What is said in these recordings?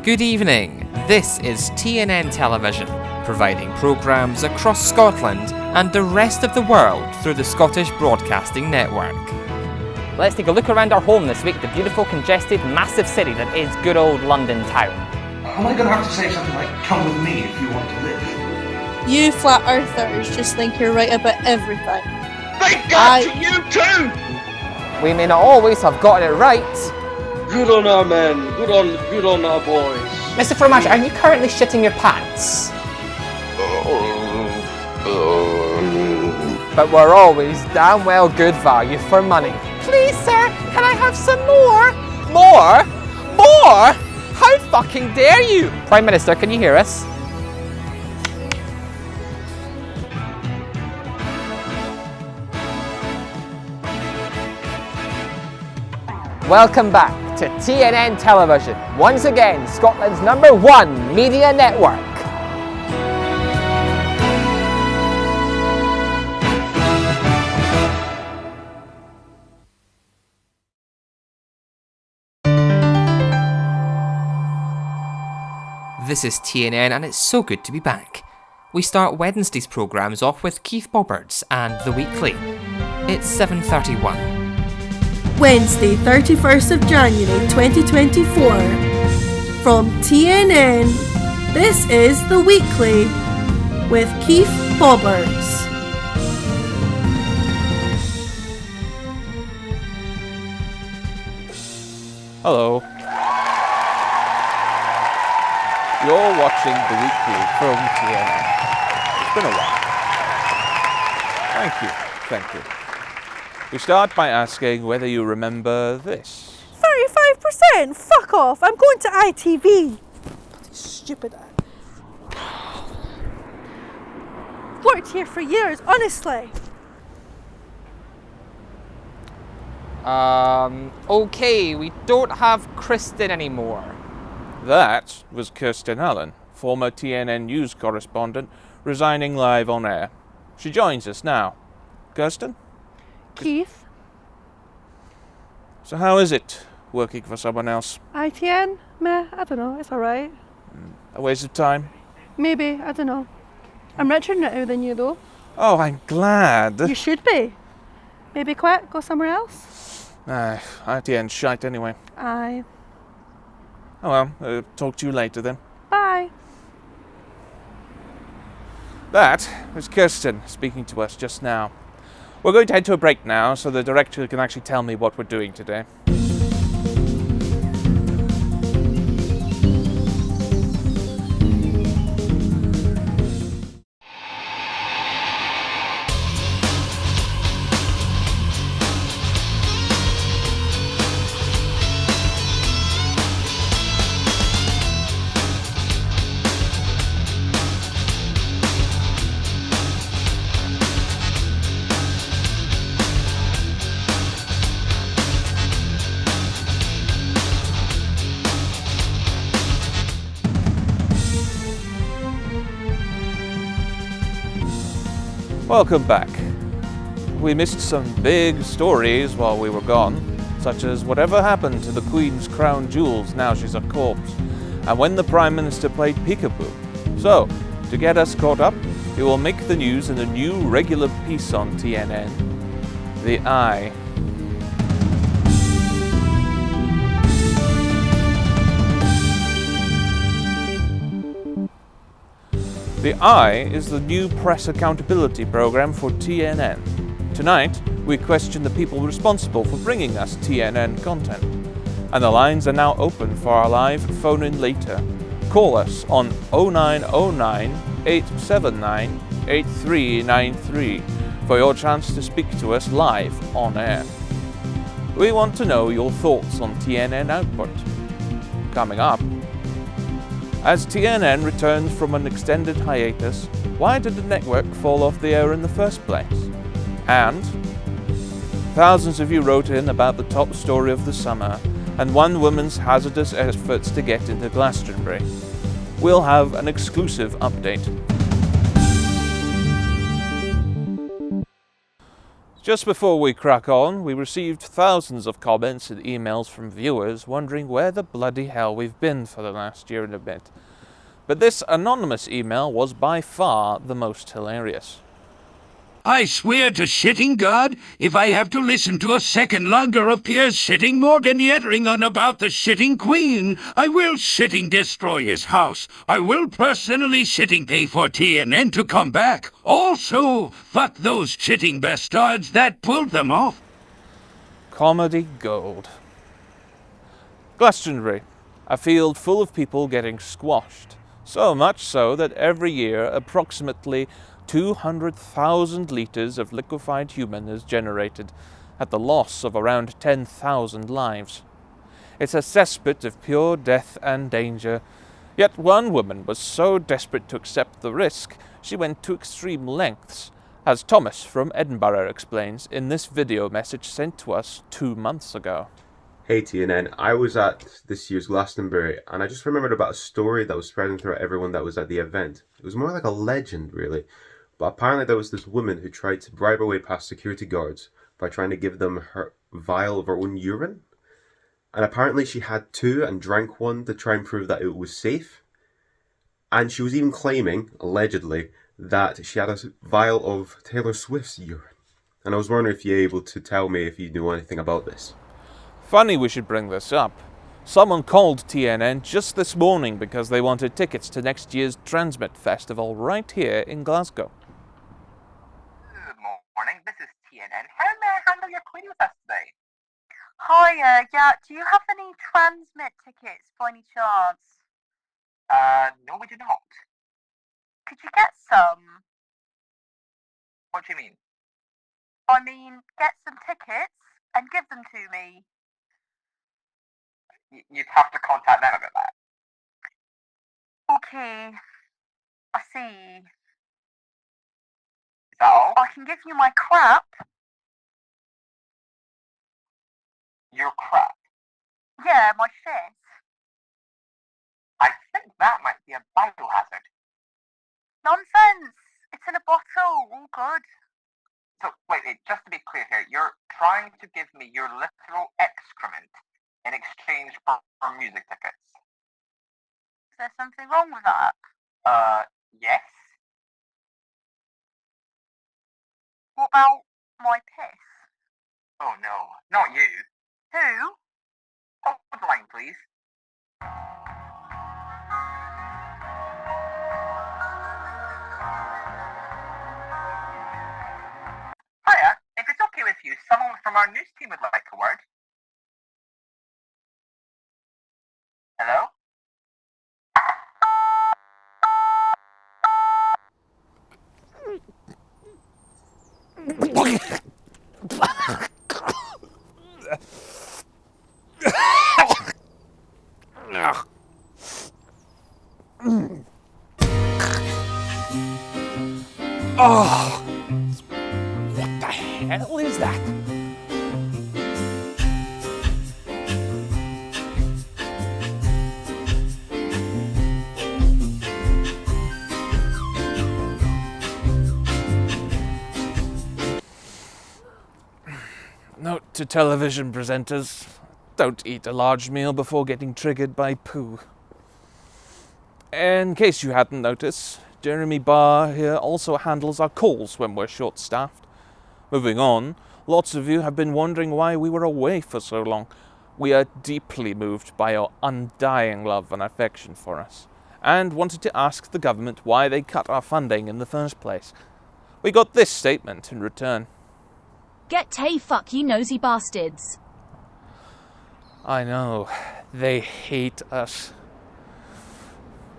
Good evening, this is TNN Television, providing programmes across Scotland and the rest of the world through the Scottish Broadcasting Network. Let's take a look around our home this week, the beautiful, congested, massive city that is good old London town. Am I going to have to say something like, come with me if you want to live? You flat earthers just think you're right about everything. They got to you too! We may not always have gotten it right. Good on our men, good on our boys. Mr. Fromage, are you currently shitting your pants? But we're always damn well good value for money. Please, sir, can I have some more? More? More? How fucking dare you? Prime Minister, can you hear us? Welcome back to TNN Television, once again Scotland's #1 media network. This is TNN and it's so good to be back. We start Wednesday's programmes off with Keith Bobberts and The Weekly. It's 7:31. Wednesday, 31st of January 2024. From TNN, this is The Weekly with Keith Bobberts. Hello. You're watching The Weekly from TNN. It's been a while. Thank you. We start by asking whether you remember this. 35%? Fuck off! I'm going to ITV. Stupid. Worked here for years, honestly. Okay, we don't have Kristen anymore. That was Kirsten Allen, former TNN news correspondent, resigning live on air. She joins us now. Kirsten? Keith? So how is it, working for someone else? ITN? Meh, I don't know, it's alright. A waste of time? Maybe, I don't know. I'm richer now than you though. Oh, I'm glad. You should be. Maybe quit, go somewhere else? ITN's shite anyway. Aye. Oh well, talk to you later then. Bye. That was Kirsten speaking to us just now. We're going to head to a break now so the director can actually tell me what we're doing today. Welcome back. We missed some big stories while we were gone, such as whatever happened to the Queen's crown jewels now she's a corpse, and when the Prime Minister played peekaboo. So, to get us caught up, we will make the news in a new regular piece on TNN, The Eye. The Eye is the new press accountability program for TNN. Tonight, we question the people responsible for bringing us TNN content. And the lines are now open for our live phone-in later. Call us on 0909 879 8393 for your chance to speak to us live on air. We want to know your thoughts on TNN output. Coming up, as TNN returns from an extended hiatus, why did the network fall off the air in the first place? And thousands of you wrote in about the top story of the summer and one woman's hazardous efforts to get into Glastonbury. We'll have an exclusive update. Just before we crack on, we received thousands of comments and emails from viewers wondering where the bloody hell we've been for the last year and a bit. But this anonymous email was by far the most hilarious. I swear to shitting God, if I have to listen to a second longer of Piers shitting Morgan yattering on about the shitting Queen, I will shitting destroy his house. I will personally shitting pay for TNN to come back. Also, fuck those shitting bastards that pulled them off. Comedy gold. Glastonbury, a field full of people getting squashed. So much so that every year approximately 200,000 litres of liquefied human is generated, at the loss of around 10,000 lives. It's a cesspit of pure death and danger, yet one woman was so desperate to accept the risk, she went to extreme lengths, as Thomas from Edinburgh explains in this video message sent to us 2 months ago. Hey TNN, I was at this year's Glastonbury and I just remembered about a story that was spreading throughout everyone that was at the event. It was more like a legend really, but apparently there was this woman who tried to bribe her way past security guards by trying to give them her vial of her own urine. And apparently she had two and drank one to try and prove that it was safe. And she was even claiming, allegedly, that she had a vial of Taylor Swift's urine. And I was wondering if you're able to tell me if you knew anything about this. Funny we should bring this up. Someone called TNN just this morning because they wanted tickets to next year's Transmit Festival right here in Glasgow. Good morning, this is TNN. How may I handle your query with us today? Hiya, yeah, do you have any Transmit tickets by any chance? No we do not. Could you get some? What do you mean? I mean, get some tickets and give them to me. You'd have to contact them about that. Okay, I see. Is that all? I can give you my crap. Your crap. Yeah, my shit. I think that might be a biohazard. Nonsense! It's in a bottle, all good. So, wait, just to be clear here, you're trying to give me your literal excrement in exchange for music tickets. Is there something wrong with that? Yes? What about my piss? Oh no, not you. Who? Hold the line, please. Hiya, if it's okay with you, someone from our news team would like a word. Hello? Oh, what the hell is that? Note to television presenters, don't eat a large meal before getting triggered by poo. In case you hadn't noticed, Jeremy Barr here also handles our calls when we're short-staffed. Moving on, lots of you have been wondering why we were away for so long. We are deeply moved by your undying love and affection for us, and wanted to ask the government why they cut our funding in the first place. We got this statement in return. Get Tay fuck, you nosy bastards. I know, they hate us.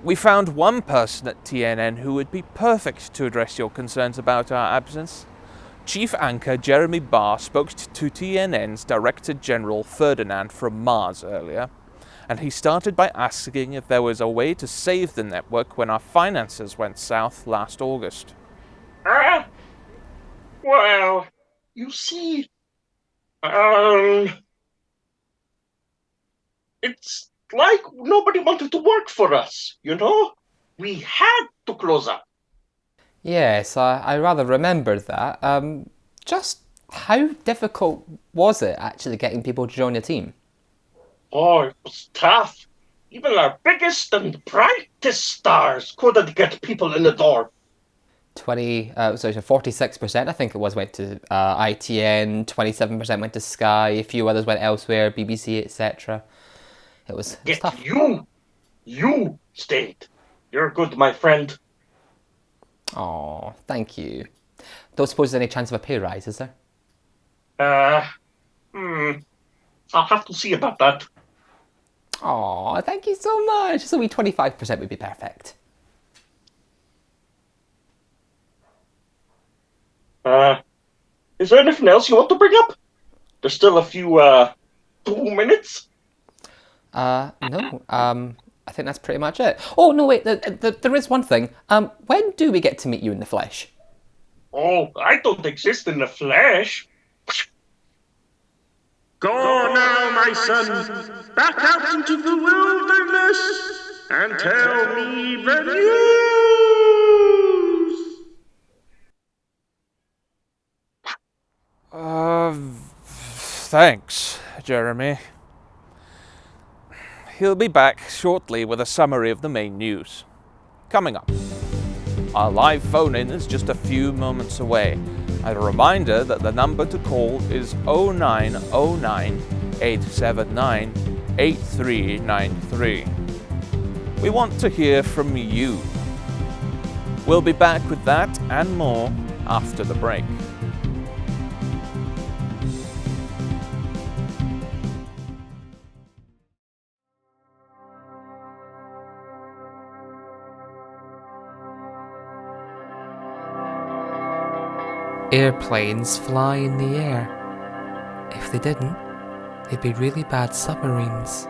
We found one person at TNN who would be perfect to address your concerns about our absence. Chief Anchor Jeremy Barr spoke to TNN's Director General Ferdinand from Mars earlier, and he started by asking if there was a way to save the network when our finances went south last August. Well, you see, it's like nobody wanted to work for us, you know? We had to close up. Yes, I rather remembered that. Just How difficult was it actually getting people to join the team? Oh, it was tough. Even our biggest and brightest stars couldn't get people in the door. 46% I think it was went to ITN, 27% went to Sky, a few others went elsewhere, BBC, etc. It was tough. You stayed. You're good, my friend. Oh, thank you. Don't suppose there's any chance of a pay rise, is there? I'll have to see about that. Oh, thank you so much. So 25% would be perfect. Is there anything else you want to bring up? There's still a few, 2 minutes? No. I think that's pretty much it. Oh, no, wait, there is one thing. When do we get to meet you in the flesh? Oh, I don't exist in the flesh. Go now, my son, back out into the wilderness and tell me the news. Thanks, Jeremy. He'll be back shortly with a summary of the main news. Coming up, our live phone-in is just a few moments away. A reminder that the number to call is 0909 879 8393. We want to hear from you. We'll be back with that and more after the break. Airplanes fly in the air. If they didn't, they'd be really bad submarines.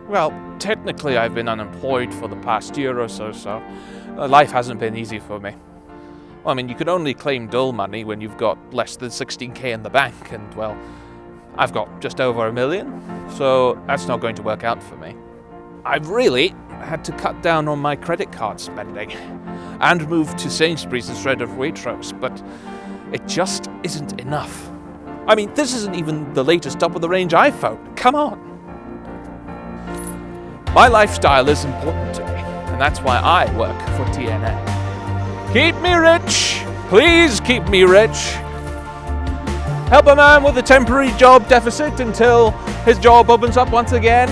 Well, technically I've been unemployed for the past year or so, life hasn't been easy for me. Well, I mean, you can only claim dole money when you've got less than 16k in the bank, and well, I've got just over $1 million, so that's not going to work out for me. I've really had to cut down on my credit card spending and move to Sainsbury's instead of Waitrose, but it just isn't enough. I mean, this isn't even the latest top-of-the-range iPhone. Come on. My lifestyle is important to me, and that's why I work for TNN. Keep me rich! Please keep me rich! Help a man with a temporary job deficit until his job opens up once again.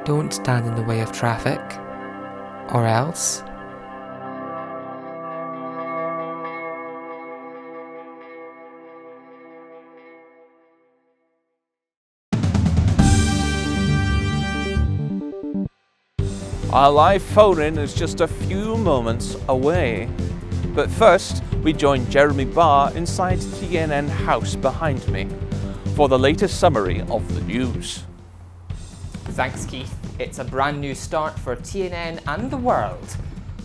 Don't stand in the way of traffic, or else. Our live phone-in is just a few moments away. But first, we join Jeremy Barr inside TNN House behind me for the latest summary of the news. Thanks, Keith. It's a brand new start for TNN and the world,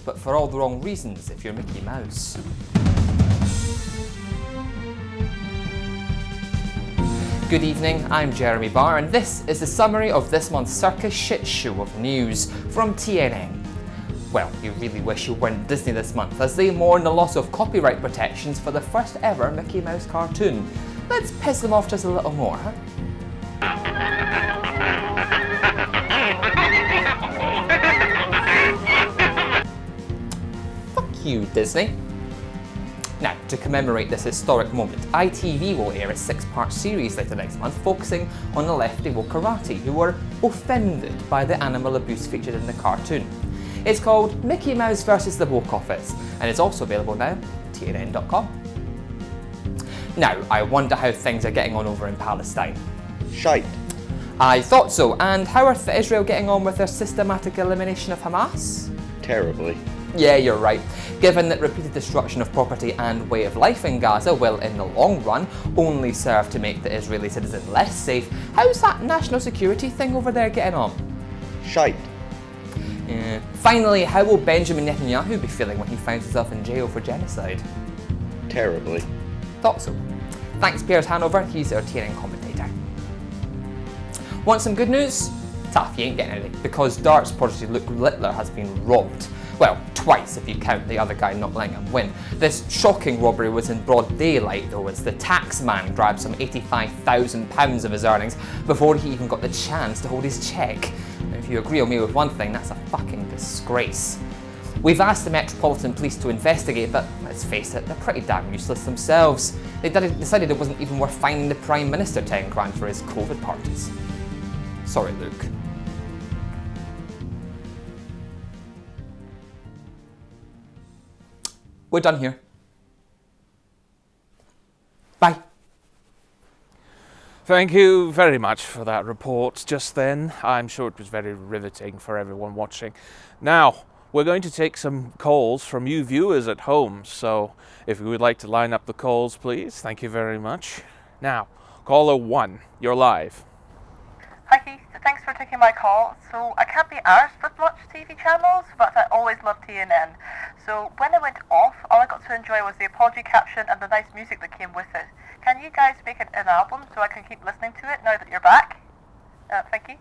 but for all the wrong reasons if you're Mickey Mouse. Good evening, I'm Jeremy Barr, and this is the summary of this month's circus shit show of news from TNN. Well, you really wish you weren't Disney this month, as they mourn the loss of copyright protections for the first ever Mickey Mouse cartoon. Let's piss them off just a little more, huh? Fuck you, Disney. Now, to commemorate this historic moment, ITV will air a 6-part series later next month focusing on the lefty wokarati who were offended by the animal abuse featured in the cartoon. It's called Mickey Mouse vs. the Woke Office, and it's also available now at TNN.com. Now, I wonder how things are getting on over in Palestine. Shite. I thought so, and how are Israel getting on with their systematic elimination of Hamas? Terribly. Yeah, you're right. Given that repeated destruction of property and way of life in Gaza will, in the long run, only serve to make the Israeli citizen less safe, how's that national security thing over there getting on? Shite. Finally, how will Benjamin Netanyahu be feeling when he finds himself in jail for genocide? Terribly. Thought so. Thanks, Piers Hanover. He's our TNN commentator. Want some good news? Tough, you ain't getting any, because Darts prodigy Luke Littler has been robbed. Well, twice if you count the other guy not letting him win. This shocking robbery was in broad daylight though, as the tax man grabbed some £85,000 of his earnings before he even got the chance to hold his cheque. And if you agree with me with one thing, that's a fucking disgrace. We've asked the Metropolitan Police to investigate, but let's face it, they're pretty damn useless themselves. They decided it wasn't even worth finding the Prime Minister 10 grand for his COVID parties. Sorry, Luke. We're done here. Bye. Thank you very much for that report just then. I'm sure it was very riveting for everyone watching. Now, we're going to take some calls from you viewers at home, so if you would like to line up the calls, please. Thank you very much. Now, caller 1, you're live. Hi Keith, thanks for taking my call. So I can't be arsed with much TV channels, but I always love TNN. So when it went off, all I got to enjoy was the apology caption and the nice music that came with it. Can you guys make it an album so I can keep listening to it now that you're back? Thank you.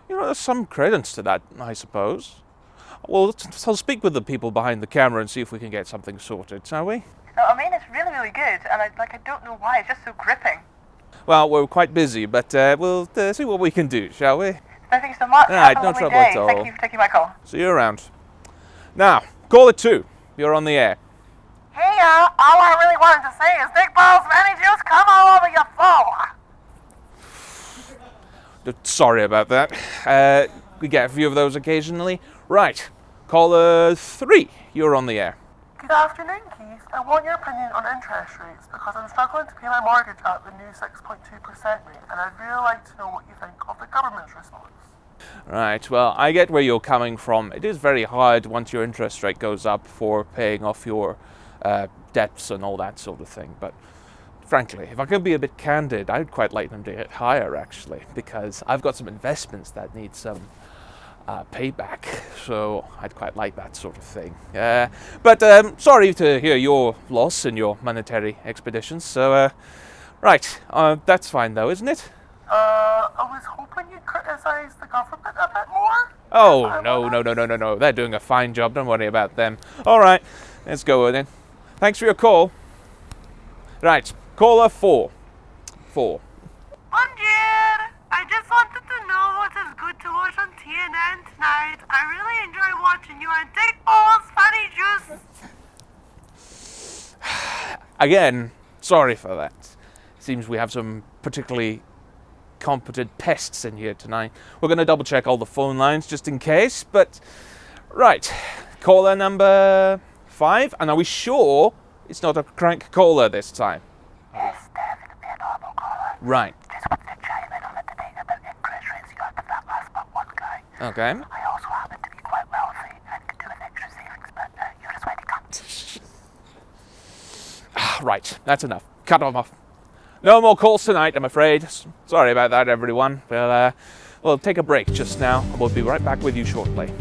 You know, there's some credence to that, I suppose. Well, I'll speak with the people behind the camera and see if we can get something sorted, shall we? No, I mean, it's really, really good, and I don't know why, it's just so gripping. Well, we're quite busy, but we'll see what we can do, shall we? Thank you so much. Alright, Have a no lovely trouble day. at all. Thank you for taking my call. See you around. Now, caller 2, you're on the air. Hey, all I really wanted to say is Dick Balls, Manny Juice, come all over your floor. Sorry about that. We get a few of those occasionally. Right, caller 3, you're on the air. Good afternoon, Keith. I want your opinion on interest rates because I'm struggling to pay my mortgage at the new 6.2% rate, and I'd really like to know what you think of the government's response. Right, well, I get where you're coming from. It is very hard once your interest rate goes up for paying off your debts and all that sort of thing. But frankly, if I could be a bit candid, I'd quite like them to get higher, actually, because I've got some investments that need some payback, so I'd quite like that sort of thing. But sorry to hear your loss in your monetary expeditions. So, right, that's fine though, isn't it? I was hoping you'd criticize the government a bit more. Oh, no. They're doing a fine job. Don't worry about them. All right, let's go with it. Thanks for your call. Right, caller 4. Bonjour! I just wanted to know what is good to watch on TNN tonight. I really enjoy watching you and Dick Balls, Funny Juice. Again, sorry for that. Seems we have some particularly competent pests in here tonight. We're going to double check all the phone lines just in case, but right, caller number 5, and are we sure it's not a crank caller this time? Yes, definitely a normal caller. Right. Just wanted to chime in on the debate about interest rates you had with that last but one guy. Okay. I also happen to be quite wealthy and could do with extra savings, but you're a sweaty cunt. Right, that's enough. Cut them off. No more calls tonight, I'm afraid. Sorry about that, everyone. We'll take a break just now, and we'll be right back with you shortly.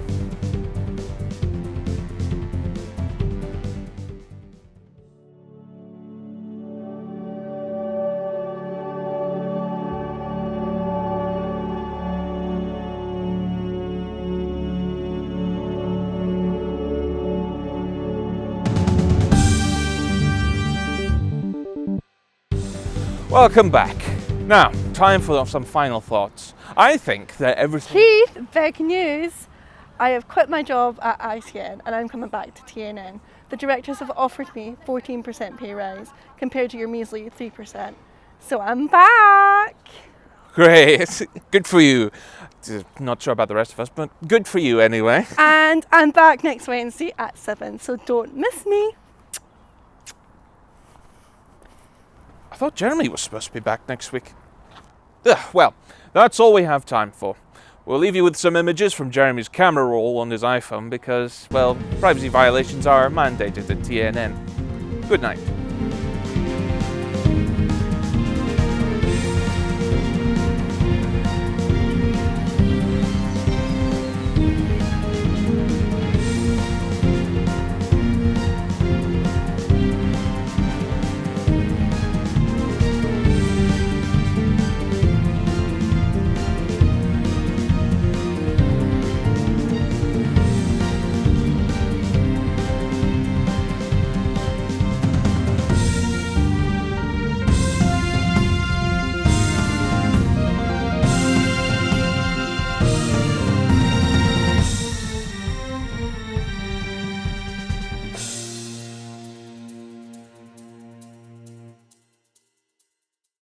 Welcome back. Now, time for some final thoughts. I think that everything... Keith, big news. I have quit my job at ICN and I'm coming back to TNN. The directors have offered me 14% pay rise compared to your measly 3%. So I'm back. Great. Good for you. Not sure about the rest of us, but good for you anyway. And I'm back next Wednesday at 7, so don't miss me. I thought Jeremy was supposed to be back next week. Well, that's all we have time for. We'll leave you with some images from Jeremy's camera roll on his iPhone because, well, privacy violations are mandated at TNN. Good night.